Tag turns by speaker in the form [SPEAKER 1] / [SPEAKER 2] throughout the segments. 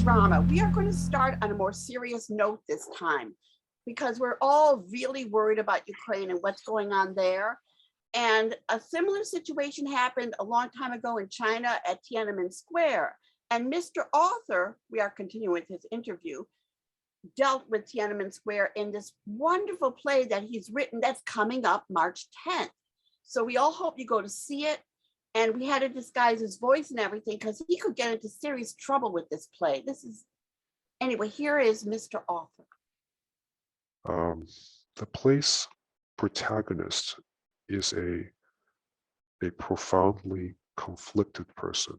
[SPEAKER 1] drama. We are going to start on a more serious note this time because we're all really worried about Ukraine and what's going on there. And a similar situation happened a long time ago in China at Tiananmen Square. And Mr. Author, we are continuing with his interview, dealt with Tiananmen Square in this wonderful play that he's written that's coming up March 10th. So we all hope you go to see it. And we had to disguise his voice and everything because he could get into serious trouble with this play. Anyway, here is Mr. Author.
[SPEAKER 2] The play's protagonist is a profoundly conflicted person.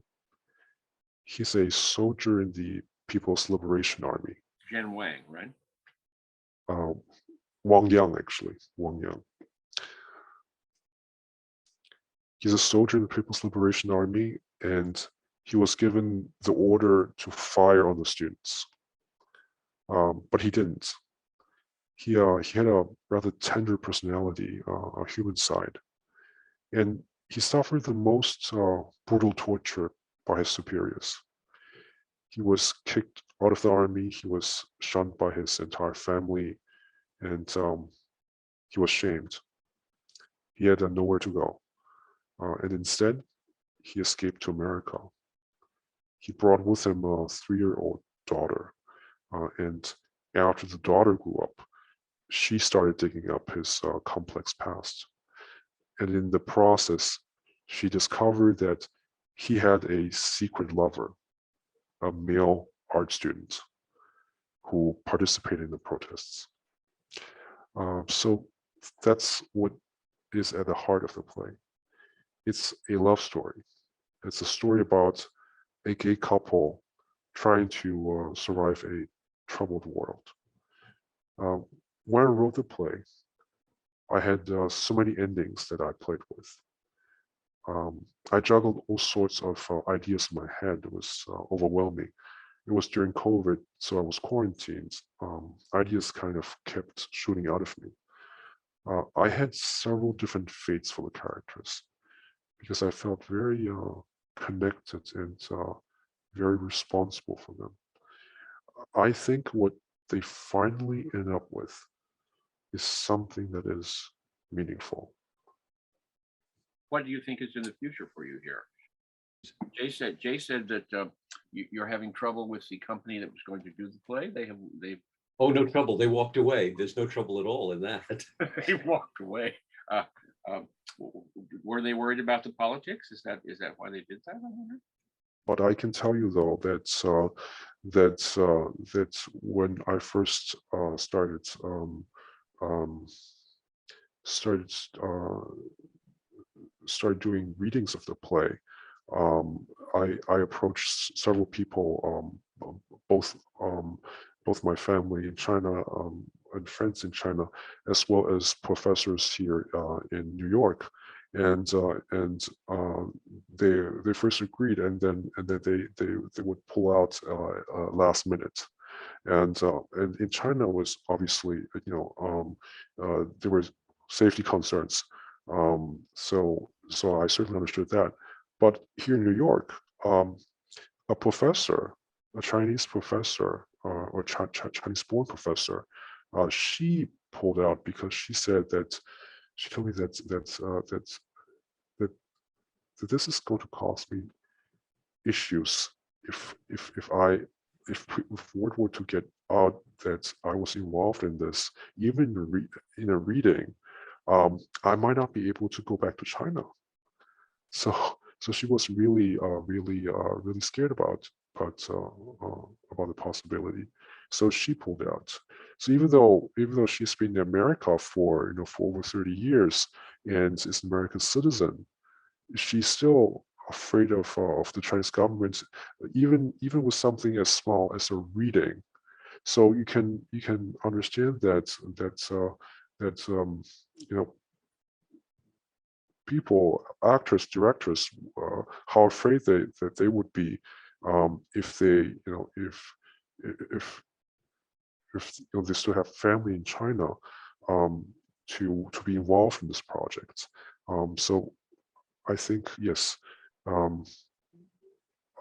[SPEAKER 2] He's a soldier in the People's Liberation Army.
[SPEAKER 3] Jen Wang, right?
[SPEAKER 2] Wang Yang, actually. Wang Yang. He's a soldier in the People's Liberation Army, and he was given the order to fire on the students. But he didn't. He had a rather tender personality, a human side. And he suffered the most brutal torture by his superiors. He was kicked out of the army, he was shunned by his entire family, and he was shamed. He had nowhere to go. And instead, he escaped to America. He brought with him a 3-year-old daughter. And after the daughter grew up, she started digging up his complex past. And in the process, she discovered that he had a secret lover, a male art student who participated in the protests. So that's what is at the heart of the play. It's a love story. It's a story about a gay couple trying to survive a troubled world. When I wrote the play, I had so many endings that I played with. I juggled all sorts of ideas in my head. It was overwhelming. It was during COVID, so I was quarantined. Ideas kind of kept shooting out of me. I had several different fates for the characters because I felt very connected and very responsible for them. I think what they finally end up with is something that is meaningful.
[SPEAKER 3] What do you think is in the future for you here? Jay said that you're having trouble with the company that was going to do the play. They've
[SPEAKER 4] Oh, no trouble. They walked away. There's no trouble at all in that.
[SPEAKER 3] they walked away. Were they worried about the politics? Is that why they did that?
[SPEAKER 2] But I can tell you though that when I first started doing readings of the play, I approached several people, both my family in China and friends in China, as well as professors here in New York, and they first agreed, and then they would pull out last minute, and in China was obviously there were safety concerns, so I certainly understood that, but here in New York, a professor, a Chinese professor or Chinese-born professor, she pulled out because she said that she told me that this is going to cause me issues if word were to get out that I was involved in this, even in a reading, I might not be able to go back to China. So she was really scared about the possibility. So she pulled out. So even though she's been in America for over 30 years and is an American citizen, she's still afraid of the Chinese government, even with something as small as a reading. So you can understand that people, actors, directors, how afraid that they would be if they they still have family in China to be involved in this project. So I think yes,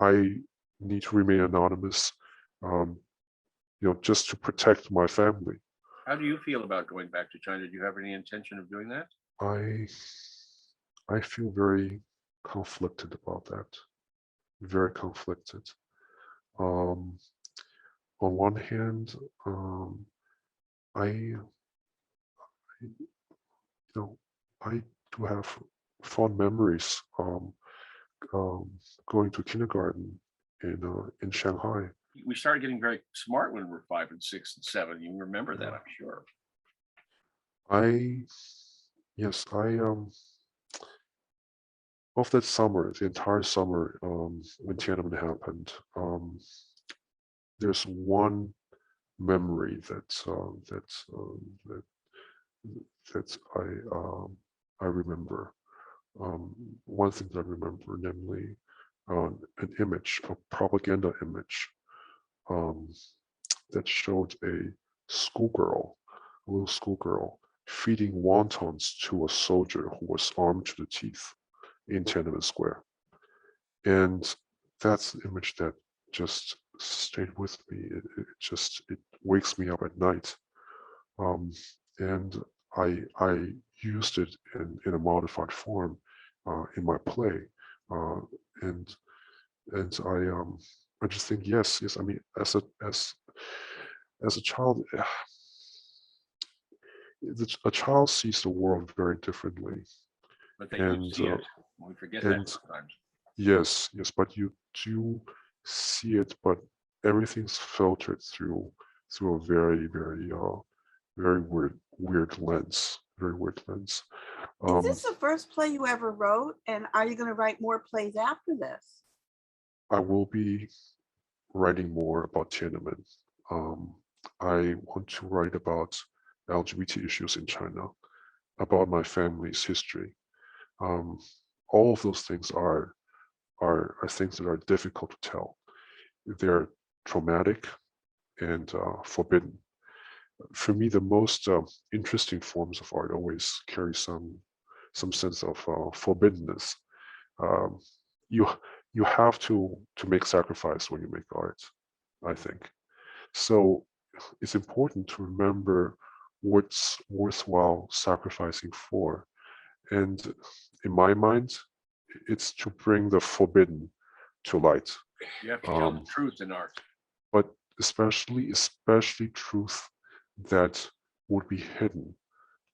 [SPEAKER 2] I need to remain anonymous. just to protect my family.
[SPEAKER 3] How do you feel about going back to China? Do you have any intention of doing that?
[SPEAKER 2] I feel very conflicted about that. Very conflicted. On one hand, I I do have fond memories going to kindergarten in Shanghai.
[SPEAKER 3] We started getting very smart when we were 5 and 6 and 7. You remember that, I'm sure.
[SPEAKER 2] Yes, of that summer, the entire summer, when Tiananmen happened, there's one memory that I remember. One thing that I remember, namely an image, a propaganda image, that showed a little schoolgirl, feeding wontons to a soldier who was armed to the teeth in Tiananmen Square. And that's the image that just stayed with me. It wakes me up at night. And I used it in a modified form in my play. And I just think, yes, I mean, as a child, a child sees the world very differently.
[SPEAKER 3] But they do see it. We forget that sometimes.
[SPEAKER 2] Yes, but you do see it, but everything's filtered through a very, very weird lens. Very weird lens.
[SPEAKER 1] Is this the first play you ever wrote? And are you going to write more plays after this?
[SPEAKER 2] I will be writing more about Tiananmen. I want to write about LGBT issues in China, about my family's history. All of those things are things that are difficult to tell. They're traumatic and forbidden. For me, the most interesting forms of art always carry some sense of forbiddenness. You have to make sacrifice when you make art, I think. So it's important to remember what's worthwhile sacrificing for. And in my mind, it's to bring the forbidden to light.
[SPEAKER 3] You have to tell the truth in art.
[SPEAKER 2] But especially truth that would be hidden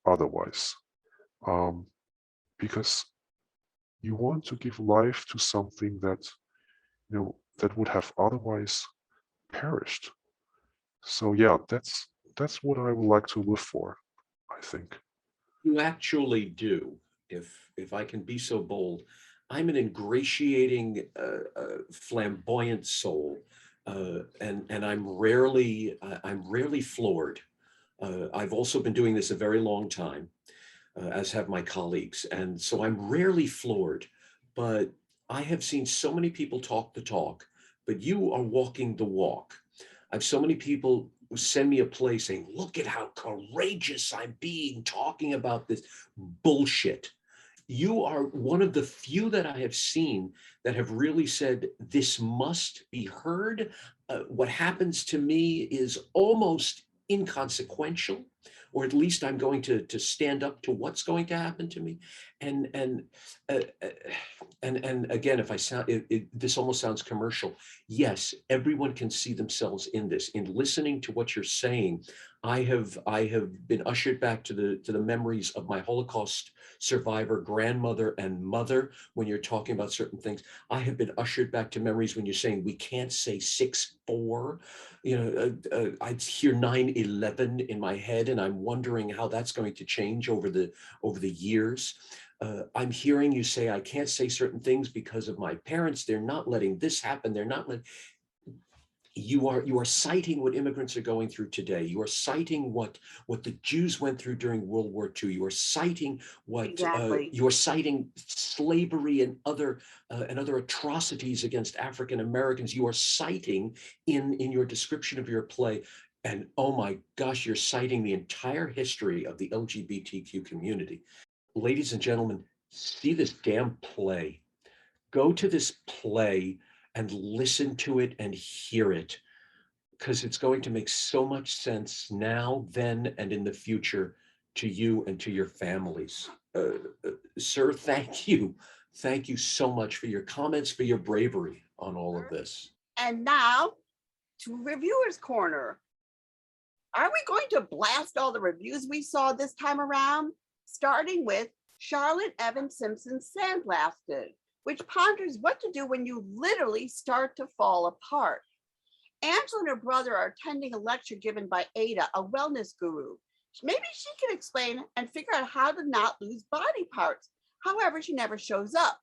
[SPEAKER 2] otherwise. Because you want to give life to something that, that would have otherwise perished. So yeah, that's what I would like to live for, I think.
[SPEAKER 4] You actually do, if I can be so bold. I'm an ingratiating, flamboyant soul, and I'm rarely floored. I've also been doing this a very long time, as have my colleagues, and so I'm rarely floored. But I have seen so many people talk the talk, but you are walking the walk. I've so many people send me a play saying, look at how courageous I'm being talking about this bullshit. You are one of the few that I have seen that have really said, this must be heard. What happens to me is almost inconsequential, or at least I'm going to stand up to what's going to happen to me. And again, if I sound, this almost sounds commercial. Yes, everyone can see themselves in this. In listening to what you're saying, I have been ushered back to the memories of my Holocaust survivor grandmother and mother. When you're talking about certain things, I have been ushered back to memories when you're saying we can't say 6-4. I hear 9/11 in my head, and I'm wondering how that's going to change over the years. I'm hearing you say I can't say certain things because of my parents. They're not letting this happen. They're not letting. You are citing what immigrants are going through today. You are citing what the Jews went through during World War II. You are citing what
[SPEAKER 1] Exactly.
[SPEAKER 4] you are citing slavery and other atrocities against African Americans. You are citing in your description of your play, and oh my gosh, you're citing the entire history of the LGBTQ community. Ladies and gentlemen, see this damn play. Go to this play and listen to it and hear it. because it's going to make so much sense now, then, and in the future to you and to your families. Sir, thank you. Thank you so much for your comments, for your bravery on all of this.
[SPEAKER 1] And now to Reviewers Corner. Are we going to blast all the reviews we saw this time around? Starting with Charlotte Evan Simpson's Sandblasted, which ponders what to do when you literally start to fall apart. Angela and her brother are attending a lecture given by Ada, a wellness guru. Maybe she can explain and figure out how to not lose body parts. However, she never shows up.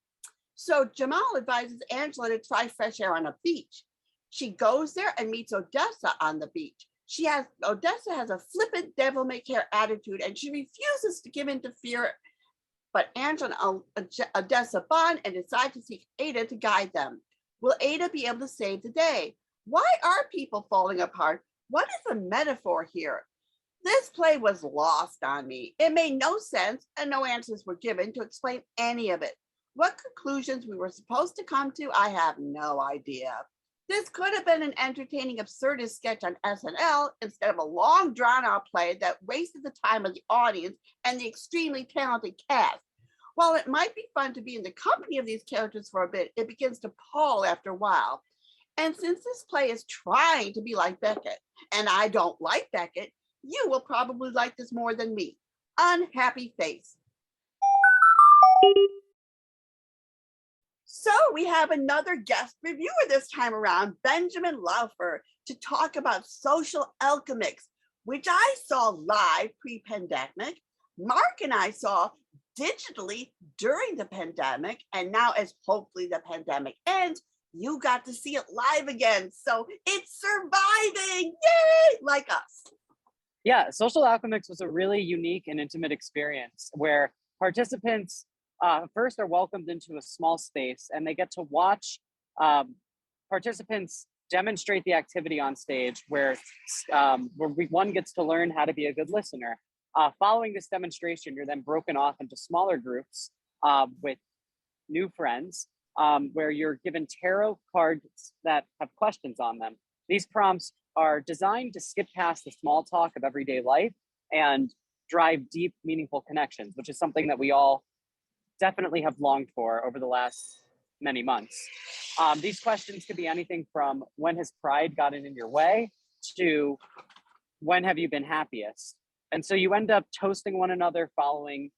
[SPEAKER 1] So Jamal advises Angela to try fresh air on a beach. She goes there and meets Odessa on the beach. Odessa has a flippant devil-may-care attitude and she refuses to give in to fear. But Angela and Odessa bond and decide to seek Ada to guide them. Will Ada be able to save the day? Why are people falling apart? What is the metaphor here? This play was lost on me. It made no sense and no answers were given to explain any of it. What conclusions we were supposed to come to, I have no idea. This could have been an entertaining absurdist sketch on SNL instead of a long drawn-out play that wasted the time of the audience and the extremely talented cast. While it might be fun to be in the company of these characters for a bit, it begins to pall after a while. And since this play is trying to be like Beckett, and I don't like Beckett, you will probably like this more than me. Unhappy face. So we have another guest reviewer this time around, Benjamin Laufer, to talk about Social Alchemix, which I saw live pre-pandemic. Mark and I saw digitally during the pandemic, and now as hopefully the pandemic ends, you got to see it live again. So it's surviving, yay, like us.
[SPEAKER 5] Yeah, Social Alchemix was a really unique and intimate experience where participants first are welcomed into a small space and they get to watch participants demonstrate the activity on stage where one gets to learn how to be a good listener. Following this demonstration, you're then broken off into smaller groups with new friends where you're given tarot cards that have questions on them. These prompts are designed to skip past the small talk of everyday life and drive deep, meaningful connections, which is something that we all definitely have longed for over the last many months. These questions could be anything from when has pride gotten in your way to when have you been happiest? And so you end up toasting one another following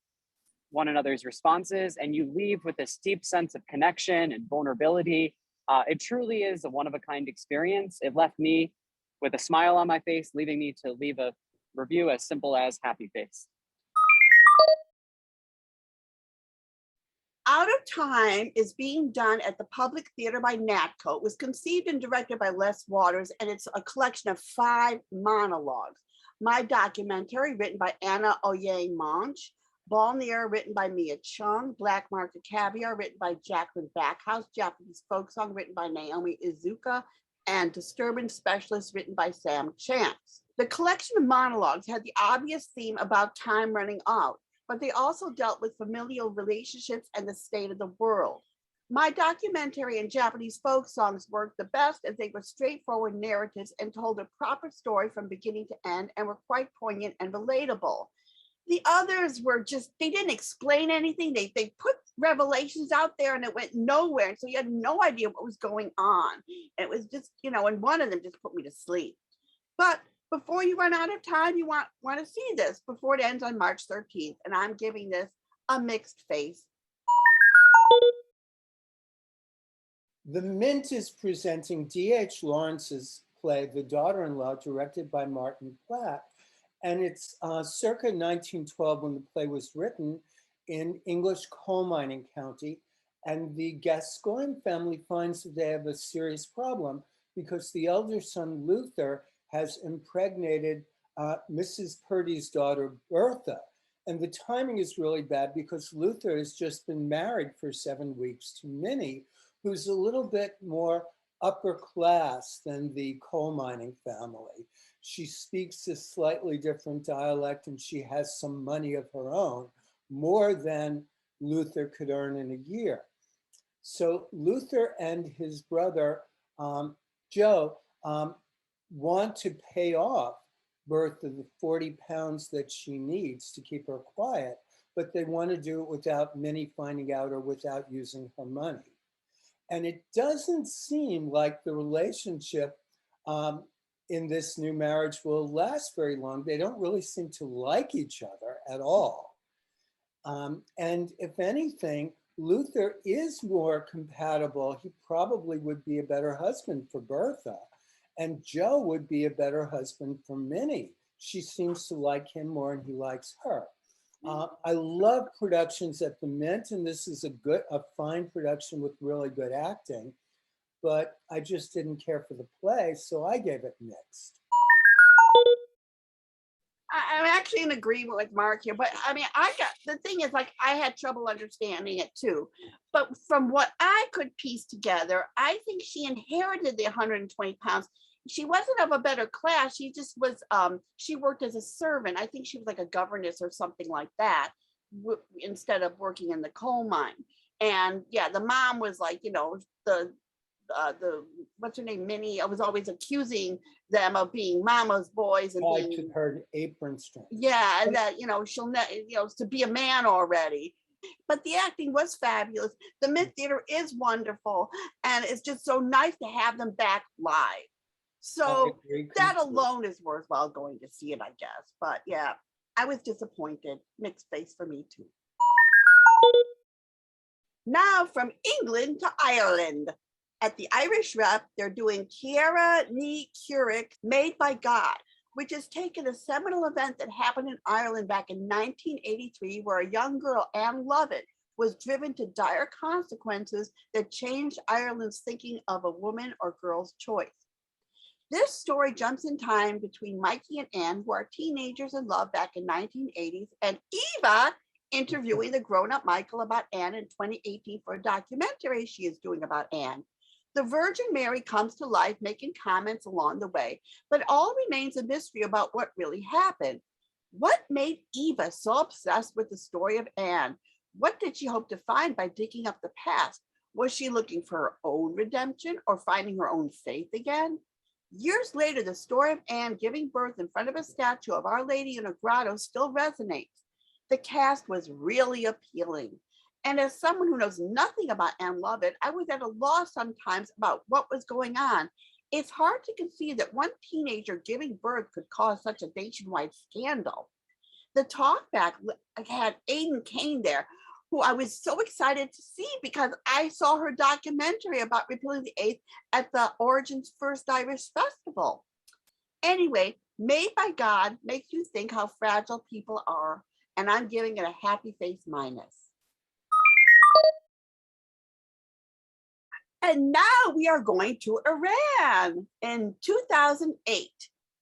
[SPEAKER 5] one another's responses, and you leave with this deep sense of connection and vulnerability. It truly is a one-of-a-kind experience. It left me with a smile on my face, leaving me to leave a review as simple as happy face.
[SPEAKER 1] Out of Time is being done at the Public Theater by NAATCO. It was conceived and directed by Les Waters, and it's a collection of 5 monologues. My documentary, written by Anna Oye-Monch, Balnear, written by Mia Chung, Black Market Caviar, written by Jacqueline Backhouse, Japanese Folk Song, written by Naomi Izuka, and Disturbance Specialist, written by Sam Chance. The collection of monologues had the obvious theme about time running out, but they also dealt with familial relationships and the state of the world. My documentary and Japanese folk songs worked the best as they were straightforward narratives and told a proper story from beginning to end and were quite poignant and relatable. The others were just, they didn't explain anything. They put revelations out there and it went nowhere. And so you had no idea what was going on. And it was just, and one of them just put me to sleep. But before you run out of time, you want to see this before it ends on March 13th. And I'm giving this a mixed face.
[SPEAKER 6] The Mint is presenting D.H. Lawrence's play, The Daughter-in-Law, directed by Martin Platt. And it's circa 1912 when the play was written in English coal mining county. And the Gascoigne family finds that they have a serious problem because the elder son, Luther, has impregnated Mrs. Purdy's daughter, Bertha. And the timing is really bad because Luther has just been married for 7 weeks to Minnie, who's a little bit more upper class than the coal mining family. She speaks a slightly different dialect and she has some money of her own, more than Luther could earn in a year. So Luther and his brother, Joe, want to pay off Bertha the 40 pounds that she needs to keep her quiet, but they want to do it without Minnie finding out or without using her money. And it doesn't seem like the relationship in this new marriage will last very long. They don't really seem to like each other at all. And if anything, Luther is more compatible. He probably would be a better husband for Bertha, and Joe would be a better husband for Minnie. She seems to like him more and he likes her. I love productions at the Mint, and this is a fine production with really good acting, but I just didn't care for the play, so I gave it mixed.
[SPEAKER 1] I'm actually in agreement with Mark here, but I mean, the thing is, like, I had trouble understanding it too. But from what I could piece together, I think she inherited the 120 pounds. She wasn't of a better class. She just was, she worked as a servant. I think she was like a governess or something like that, instead of working in the coal mine. And yeah, the mom was like, you know, the what's her name, Minnie, I was always accusing them of being mama's boys and
[SPEAKER 6] I
[SPEAKER 1] being,
[SPEAKER 6] took her apron string.
[SPEAKER 1] yeah, and that, you know, she'll, you know, to be a man already. But the acting was fabulous. The Mint Theater is wonderful, and it's just so nice to have them back live. So that alone is worthwhile going to see it, I guess. But yeah, I was disappointed. Mixed face for me too. Now from England to Ireland. At the Irish Rep, they're doing Ciara Ní Curic, Made by God, which has taken a seminal event that happened in Ireland back in 1983, where a young girl, Anne Lovett, was driven to dire consequences that changed Ireland's thinking of a woman or girl's choice. This story jumps in time between Mikey and Anne, who are teenagers in love back in 1980s, and Eva interviewing the grown-up Michael about Anne in 2018 for a documentary she is doing about Anne. The Virgin Mary comes to life, making comments along the way, but all remains a mystery about what really happened. What made Eva so obsessed with the story of Anne? What did she hope to find by digging up the past? Was she looking for her own redemption or finding her own faith again? Years later, the story of Anne giving birth in front of a statue of Our Lady in a grotto still resonates. The cast was really appealing. And as someone who knows nothing about Anne Lovett, I was at a loss sometimes about what was going on. It's hard to conceive that one teenager giving birth could cause such a nationwide scandal. The talkback had Aidan Kane there, who I was so excited to see because I saw her documentary about repealing the eighth at the Origins First Irish Festival. Anyway, Made by God makes you think how fragile people are, and I'm giving it a happy face minus. And now we are going to Iran. In 2008,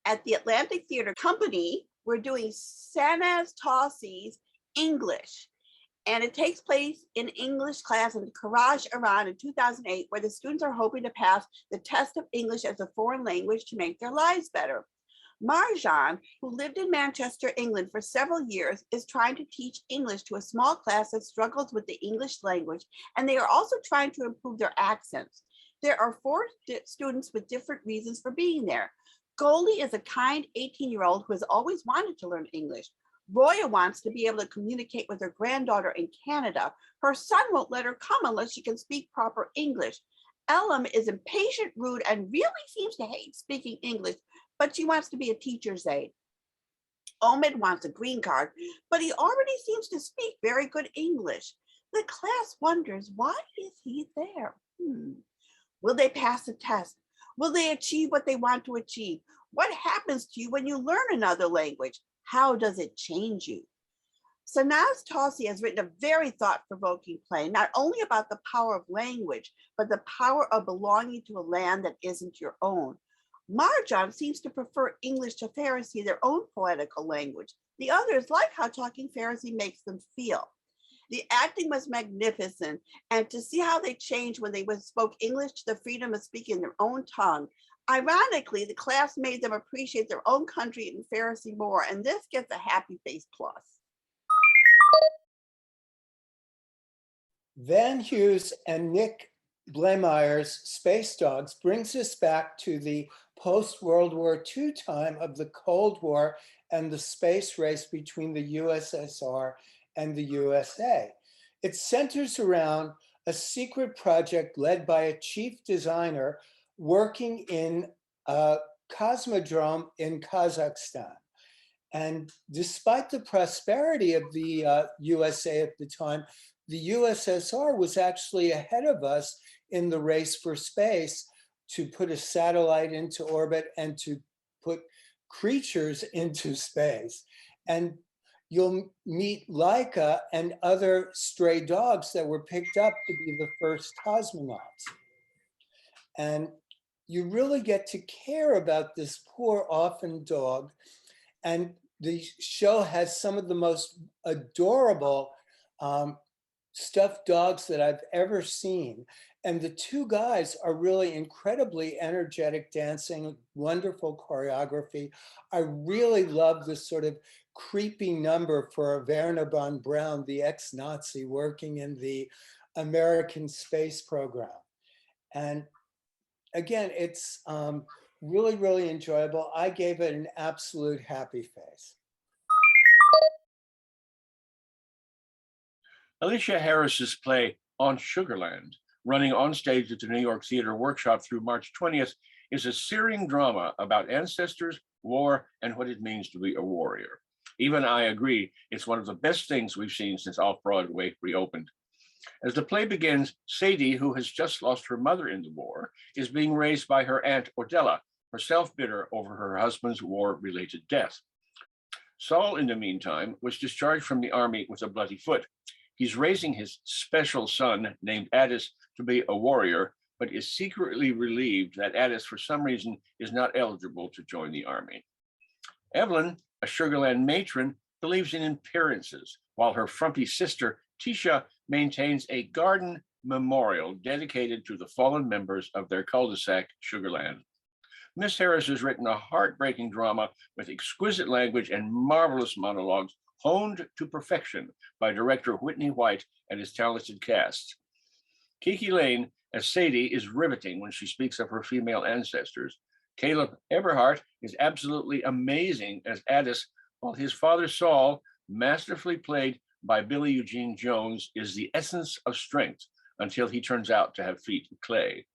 [SPEAKER 1] at the Atlantic Theater Company, we're doing Sanaz Tossies English. And it takes place in English class in Karaj, Iran in 2008, where the students are hoping to pass the test of English as a foreign language to make their lives better. Marjan, who lived in Manchester, England for several years, is trying to teach English to a small class that struggles with the English language, and they are also trying to improve their accents. There are 4 students with different reasons for being there. Goldie is a kind 18-year-old who has always wanted to learn English. Roya wants to be able to communicate with her granddaughter in Canada. Her son won't let her come unless she can speak proper English. Elam is impatient, rude, and really seems to hate speaking English, but she wants to be a teacher's aide. Omid wants a green card, but he already seems to speak very good English. The class wonders, why is he there? Will they pass the test? Will they achieve what they want to achieve? What happens to you when you learn another language? How does it change you? Sanaz Tossies has written a very thought-provoking play, not only about the power of language, but the power of belonging to a land that isn't your own. Marjan seems to prefer English to Farsi, their own poetical language. The others like how talking Farsi makes them feel. The acting was magnificent, and to see how they changed when they spoke English to the freedom of speaking their own tongue. Ironically, the class made them appreciate their own country in Farsi more, and this gets a happy face plus.
[SPEAKER 6] Van Hughes and Nick Blameyer's Space Dogs brings us back to the post-World War II time of the Cold War and the space race between the USSR and the USA. It centers around a secret project led by a chief designer working in a cosmodrome in Kazakhstan. And despite the prosperity of the USA at the time, the USSR was actually ahead of us in the race for space to put a satellite into orbit and to put creatures into space. And you'll meet Laika and other stray dogs that were picked up to be the first cosmonauts. And you really get to care about this poor orphan dog. And the show has some of the most adorable stuffed dogs that I've ever seen. And the two guys are really incredibly energetic dancing, wonderful choreography. I really love this sort of creepy number for Werner von Braun, the ex-Nazi working in the American space program. And again, it's really, really enjoyable. I gave it an absolute happy face.
[SPEAKER 3] Alicia Harris's play On Sugarland, running on stage at the New York Theater Workshop through March 20th, is a searing drama about ancestors, war, and what it means to be a warrior. Even I agree, it's one of the best things we've seen since Off-Broadway reopened. As the play begins, Sadie, who has just lost her mother in the war, is being raised by her aunt Ordella, herself bitter over her husband's war-related death. Saul, in the meantime, was discharged from the army with a bloody foot. He's raising his special son, named Addis, to be a warrior, but is secretly relieved that Addis, for some reason, is not eligible to join the army. Evelyn, a Sugarland matron, believes in appearances, while her frumpy sister, Tisha, maintains a garden memorial dedicated to the fallen members of their cul-de-sac, Sugarland. Miss Harris has written a heartbreaking drama with exquisite language and marvelous monologues honed to perfection by director Whitney White and his talented cast. Kiki Lane as Sadie is riveting when she speaks of her female ancestors. Caleb Eberhardt is absolutely amazing as Addis, while his father Saul, masterfully played by Billy Eugene Jones, is the essence of strength until he turns out to have feet of clay.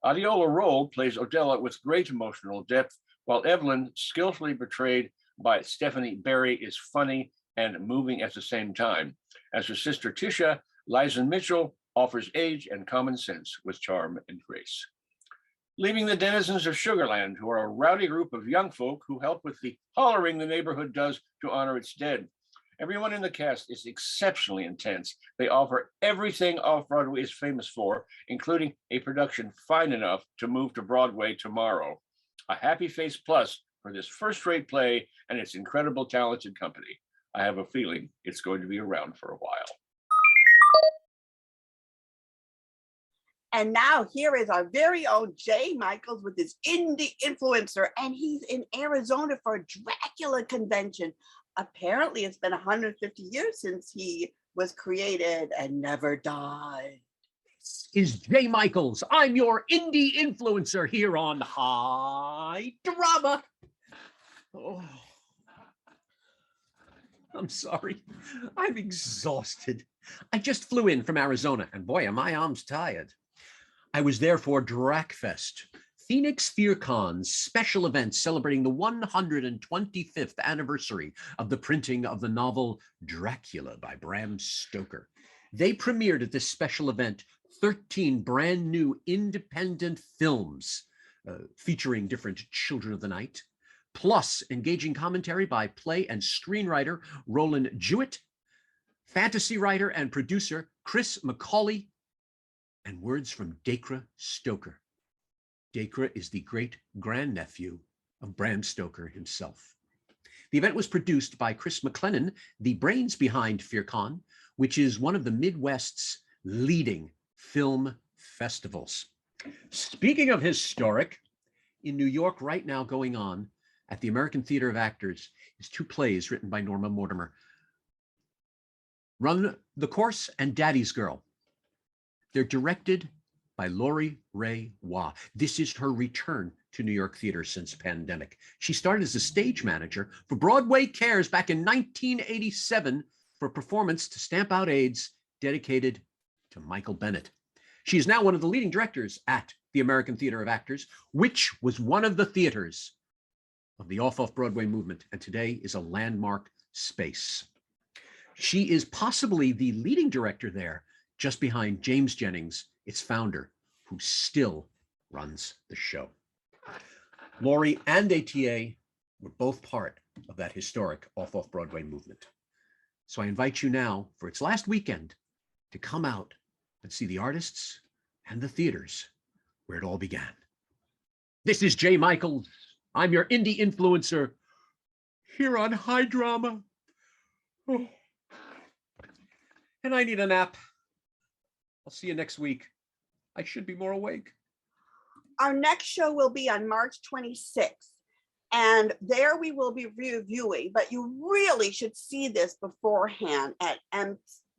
[SPEAKER 3] Adiola Roll plays Odella with great emotional depth, while Evelyn, skillfully portrayed by Stephanie Berry, is funny and moving at the same time. As her sister Tisha, Liza Mitchell offers age and common sense with charm and grace. Leaving the denizens of Sugarland, who are a rowdy group of young folk who help with the hollering the neighborhood does to honor its dead. Everyone in the cast is exceptionally intense. They offer everything Off-Broadway is famous for, including a production fine enough to move to Broadway tomorrow. A happy face plus for this first-rate play and its incredible talented company. I have a feeling it's going to be around for a while.
[SPEAKER 1] And now here is our very own Jay Michaels with his indie influencer, and he's in Arizona for a Dracula convention. Apparently it's been 150 years since he was created and never died.
[SPEAKER 7] This is Jay Michaels. I'm your indie influencer here on High Drama. Oh, I'm sorry. I'm exhausted. I just flew in from Arizona, and boy, are my arms tired. I was there for DracFest, Phoenix FearCon's special event celebrating the 125th anniversary of the printing of the novel Dracula by Bram Stoker. They premiered at this special event 13 brand new independent films featuring different children of the night, plus engaging commentary by play and screenwriter Roland Jewett, fantasy writer and producer Chris McCauley, and words from Dacre Stoker. Dacre is the great-grandnephew of Bram Stoker himself. The event was produced by Chris McLennan, the brains behind FearCon, which is one of the Midwest's leading film festivals. Speaking of historic, in New York right now going on at the American Theater of Actors is two plays written by Norma Mortimer, Run the Course and Daddy's Girl. They're directed by Lori Ray Wah. This is her return to New York theater since pandemic. She started as a stage manager for Broadway Cares back in 1987 for a performance to stamp out AIDS dedicated to Michael Bennett. She is now one of the leading directors at the American Theater of Actors, which was one of the theaters of the off-Broadway movement, and today is a landmark space. She is possibly the leading director there, just behind James Jennings, its founder, who still runs the show. Lori and ATA were both part of that historic off-Broadway movement. So I invite you now, for its last weekend, to come out and see the artists and the theaters where it all began. This is Jay Michaels. I'm your indie influencer here on High Drama. Oh. And I need a nap. I'll see you next week. I should be more awake.
[SPEAKER 1] Our next show will be on March 26th. And there we will be reviewing, but you really should see this beforehand at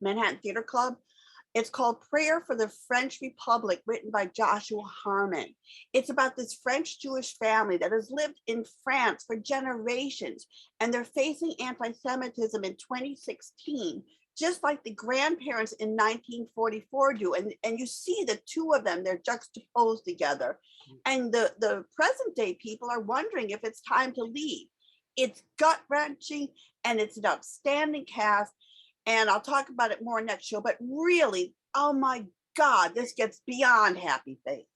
[SPEAKER 1] Manhattan Theater Club. It's called Prayer for the French Republic, written by Joshua Harmon. It's about this French Jewish family that has lived in France for generations, and they're facing anti-Semitism in 2016, just like the grandparents in 1944 do. And you see the two of them, they're juxtaposed together. And the present day people are wondering if it's time to leave. It's gut-wrenching, and it's an outstanding cast. And I'll talk about it more next show, but really, oh my God, this gets beyond happy face.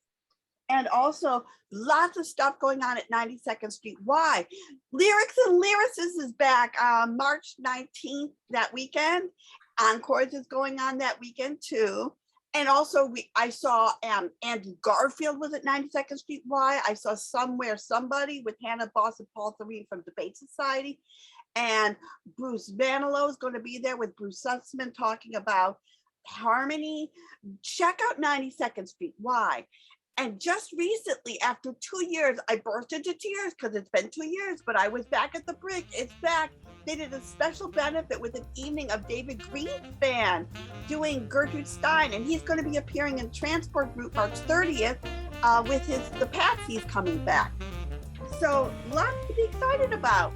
[SPEAKER 1] And also lots of stuff going on at 92nd Street. Why? Lyrics and Lyricists is back on March 19th that weekend. Encores is going on that weekend too. And also I saw Andrew Garfield was at 92nd Street. Why? I saw Somewhere Somebody with Hannah Boss and Paul Serene from Debate Society. And Bruce Manilow is going to be there with Bruce Sussman talking about harmony. Check out 92nd Street. Why? And just recently, after 2 years, I burst into tears because it's been 2 years, but I was back at the Brick. It's back. They did a special benefit with an evening of David Greenspan doing Gertrude Stein, and he's going to be appearing in Transport Group March 30th with the Patsies coming back. So lots to be excited about.